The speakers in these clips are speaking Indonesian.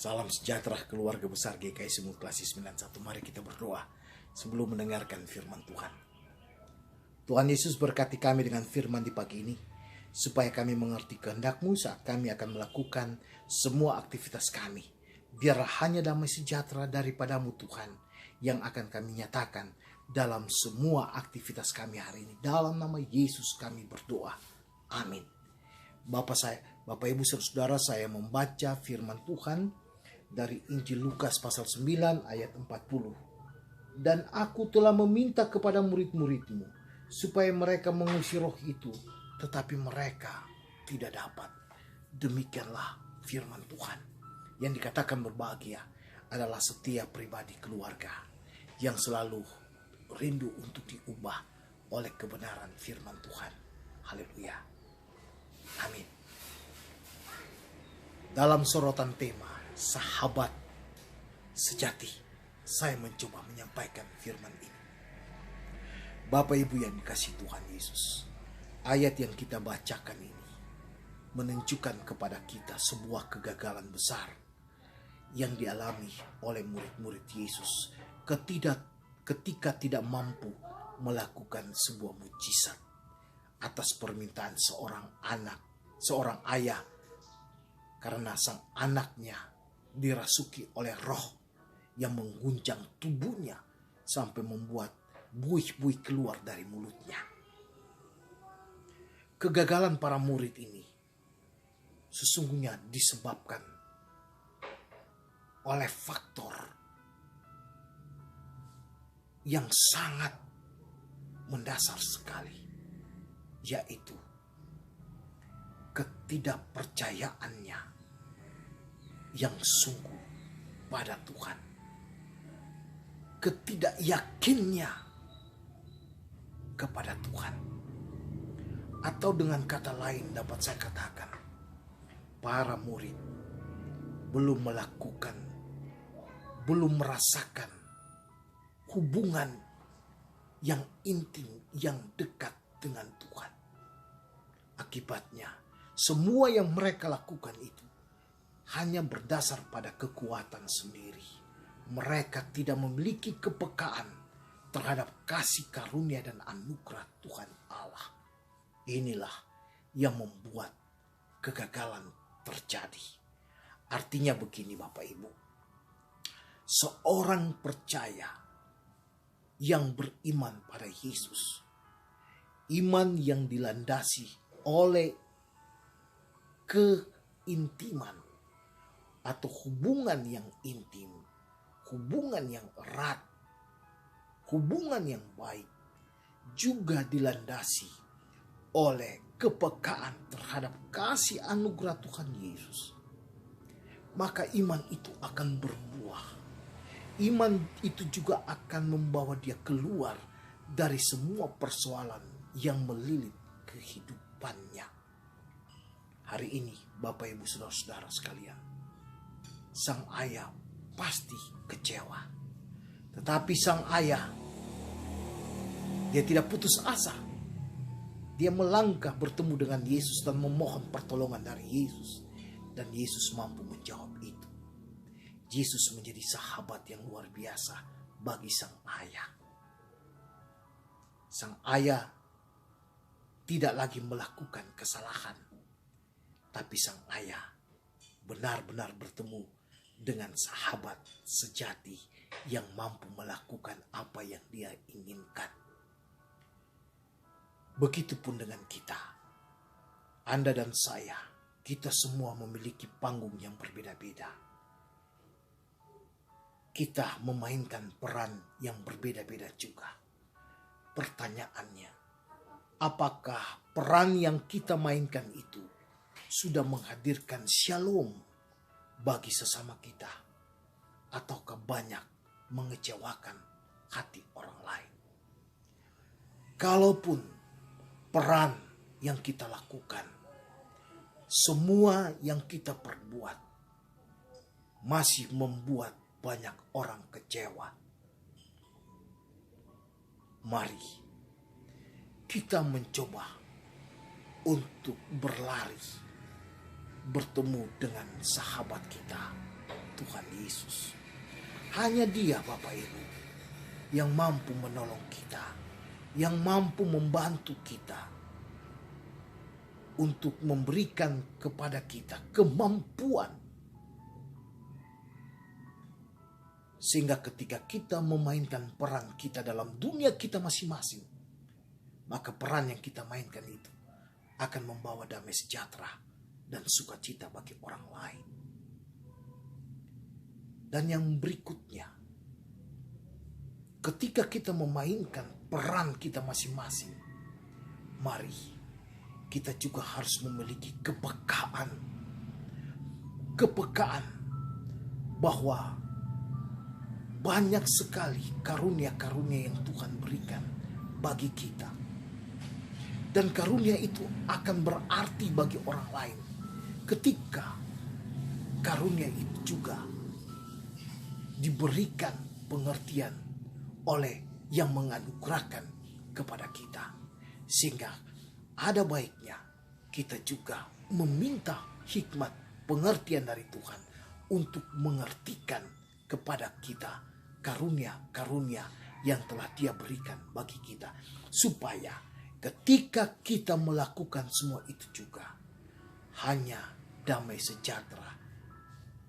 Salam sejahtera keluarga besar GKI Simulasi 91. Mari kita berdoa sebelum mendengarkan firman Tuhan. Tuhan Yesus berkati kami dengan firman di pagi ini, supaya kami mengerti kehendak-Mu saat kami akan melakukan semua aktivitas kami. Biarlah hanya damai sejahtera daripadamu Tuhan yang akan kami nyatakan dalam semua aktivitas kami hari ini. Dalam nama Yesus kami berdoa. Amin. Bapak Ibu Saudara, saya membaca firman Tuhan dari Injil Lukas pasal 9 ayat 40. Dan aku telah meminta kepada murid-muridmu supaya mereka mengusir roh itu, tetapi mereka tidak dapat. Demikianlah firman Tuhan. Yang dikatakan berbahagia adalah setiap pribadi keluarga yang selalu rindu untuk diubah oleh kebenaran firman Tuhan. Haleluya. Amin. Dalam sorotan tema sahabat sejati, saya mencoba menyampaikan firman ini. Bapak Ibu yang dikasihi Tuhan Yesus, ayat yang kita bacakan ini menunjukkan kepada kita sebuah kegagalan besar yang dialami oleh murid-murid Yesus ketika tidak mampu melakukan sebuah mujizat atas permintaan seorang ayah, karena sang anaknya dirasuki oleh roh yang mengguncang tubuhnya sampai membuat buih-buih keluar dari mulutnya. Kegagalan para murid ini sesungguhnya disebabkan oleh faktor yang sangat mendasar sekali, yaitu ketidakpercayaannya yang sungguh pada Tuhan. Ketidakyakinnya kepada Tuhan. Atau dengan kata lain dapat saya katakan, para murid belum merasakan hubungan yang intim, yang dekat dengan Tuhan. Akibatnya, semua yang mereka lakukan itu hanya berdasar pada kekuatan sendiri. Mereka tidak memiliki kepekaan terhadap kasih karunia dan anugerah Tuhan Allah. Inilah yang membuat kegagalan terjadi. Artinya begini Bapak Ibu, seorang percaya yang beriman pada Yesus, iman yang dilandasi oleh keintiman atau hubungan yang intim, hubungan yang erat, hubungan yang baik, juga dilandasi oleh kepekaan terhadap kasih anugerah Tuhan Yesus. Maka iman itu akan berbuah. Iman itu juga akan membawa dia keluar dari semua persoalan yang melilit kehidupannya. Hari ini Bapak Ibu Saudara-saudara sekalian, sang ayah pasti kecewa. Tetapi sang ayah, dia tidak putus asa. Dia melangkah bertemu dengan Yesus dan memohon pertolongan dari Yesus. Dan Yesus mampu menjawab itu. Yesus menjadi sahabat yang luar biasa bagi sang ayah. Sang ayah tidak lagi melakukan kesalahan, tapi sang ayah benar-benar bertemu dengan sahabat sejati yang mampu melakukan apa yang dia inginkan. Begitupun dengan kita. Anda dan saya, kita semua memiliki panggung yang berbeda-beda. Kita memainkan peran yang berbeda-beda juga. Pertanyaannya, apakah peran yang kita mainkan itu sudah menghadirkan shalom bagi sesama kita, ataukah banyak mengecewakan hati orang lain? Kalaupun peran yang kita lakukan, semua yang kita perbuat masih membuat banyak orang kecewa, mari kita mencoba untuk berlari, bertemu dengan sahabat kita Tuhan Yesus. Hanya Dia Bapak Ibu yang mampu menolong kita, yang mampu membantu kita untuk memberikan kepada kita kemampuan. Sehingga ketika kita memainkan peran kita dalam dunia kita masing-masing, maka peran yang kita mainkan itu akan membawa damai sejahtera dan sukacita bagi orang lain. Dan yang berikutnya, ketika kita memainkan peran kita masing-masing, mari kita juga harus memiliki kepekaan bahwa banyak sekali karunia-karunia yang Tuhan berikan bagi kita. Dan karunia itu akan berarti bagi orang lain ketika karunia itu juga diberikan pengertian oleh yang menganugerahkan kepada kita. Sehingga ada baiknya kita juga meminta hikmat pengertian dari Tuhan untuk mengertikan kepada kita karunia-karunia yang telah Dia berikan bagi kita. Supaya ketika kita melakukan semua itu juga, hanya damai sejahtera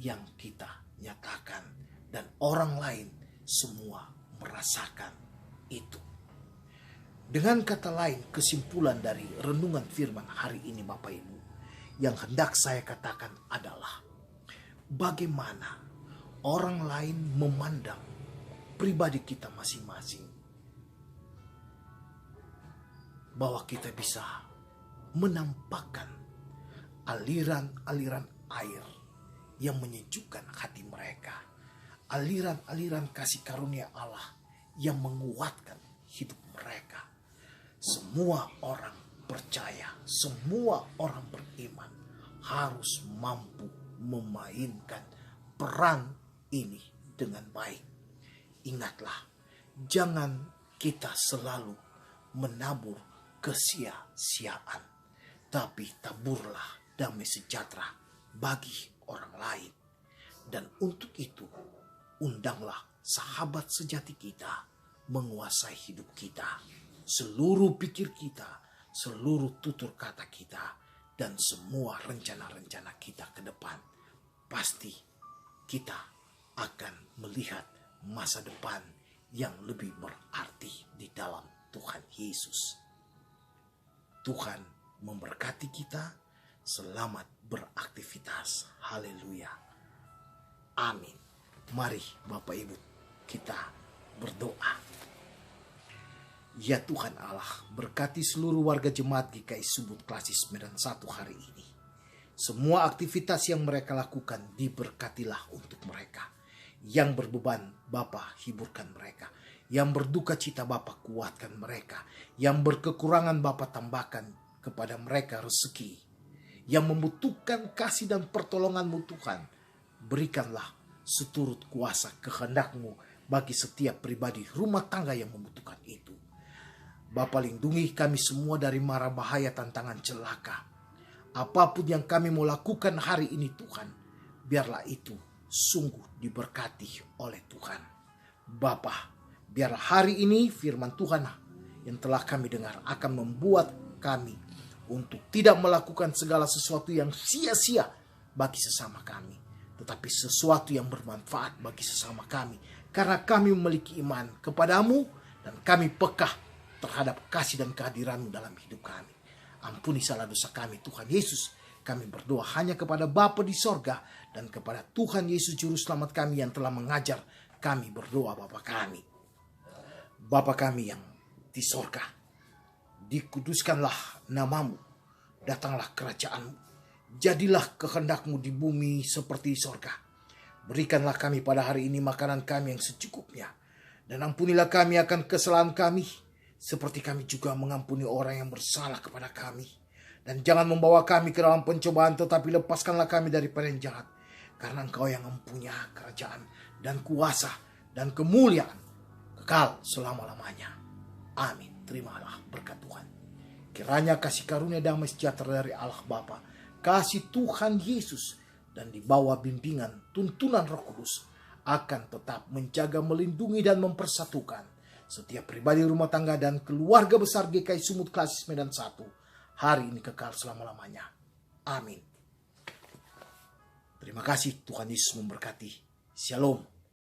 yang kita nyatakan. Dan orang lain semua merasakan itu. Dengan kata lain, kesimpulan dari renungan firman hari ini Bapak Ibu, yang hendak saya katakan adalah bagaimana orang lain memandang pribadi kita masing-masing. Bahwa kita bisa menampakkan aliran-aliran air yang menyejukkan hati mereka. Aliran-aliran kasih karunia Allah yang menguatkan hidup mereka. Semua orang percaya, semua orang beriman harus mampu memainkan peran ini dengan baik. Ingatlah, jangan kita selalu menabur kesia-siaan, tapi taburlah damai sejahtera bagi orang lain. Dan untuk itu, undanglah sahabat sejati kita menguasai hidup kita, seluruh pikir kita, seluruh tutur kata kita, dan semua rencana-rencana kita ke depan. Pasti kita akan melihat masa depan yang lebih berarti di dalam Tuhan Yesus. Tuhan memberkati kita. Selamat beraktivitas. Haleluya. Amin. Mari Bapak Ibu kita berdoa. Ya Tuhan Allah, berkati seluruh warga jemaat GKI Subud Klasis Medan 1 hari ini. Semua aktivitas yang mereka lakukan diberkatilah untuk mereka. Yang berbeban Bapa hiburkan mereka. Yang berduka cita Bapa kuatkan mereka. Yang berkekurangan Bapa tambahkan kepada mereka rezeki. Yang membutuhkan kasih dan pertolongan-Mu Tuhan, berikanlah seturut kuasa kehendak-Mu bagi setiap pribadi rumah tangga yang membutuhkan itu. Bapa, lindungi kami semua dari mara bahaya tantangan celaka. Apapun yang kami mau lakukan hari ini Tuhan, biarlah itu sungguh diberkati oleh Tuhan. Bapa, biarlah hari ini firman Tuhan yang telah kami dengar akan membuat kami untuk tidak melakukan segala sesuatu yang sia-sia bagi sesama kami, tetapi sesuatu yang bermanfaat bagi sesama kami. Karena kami memiliki iman kepadamu dan kami peka terhadap kasih dan kehadiran-Mu dalam hidup kami. Ampuni salah dosa kami Tuhan Yesus. Kami berdoa hanya kepada Bapa di sorga dan kepada Tuhan Yesus Juru Selamat kami yang telah mengajar kami berdoa. Bapa kami, Bapa kami yang di sorga, dikuduskanlah nama-Mu, datanglah kerajaan-Mu, jadilah kehendak-Mu di bumi seperti di sorga. Berikanlah kami pada hari ini makanan kami yang secukupnya, dan ampunilah kami akan kesalahan kami, seperti kami juga mengampuni orang yang bersalah kepada kami. Dan jangan membawa kami ke dalam pencobaan, tetapi lepaskanlah kami daripada yang jahat. Karena Engkau yang mempunyai kerajaan dan kuasa dan kemuliaan kekal selama-lamanya. Amin. Terimalah berkat Tuhan. Kiranya kasih karunia damai sejahtera dari Allah Bapa, kasih Tuhan Yesus, dan di bawah bimbingan tuntunan Roh Kudus akan tetap menjaga, melindungi, dan mempersatukan setiap pribadi rumah tangga dan keluarga besar GKI Sumut Klasis Medan 1 hari ini kekal selama-lamanya. Amin. Terima kasih, Tuhan Yesus memberkati. Shalom.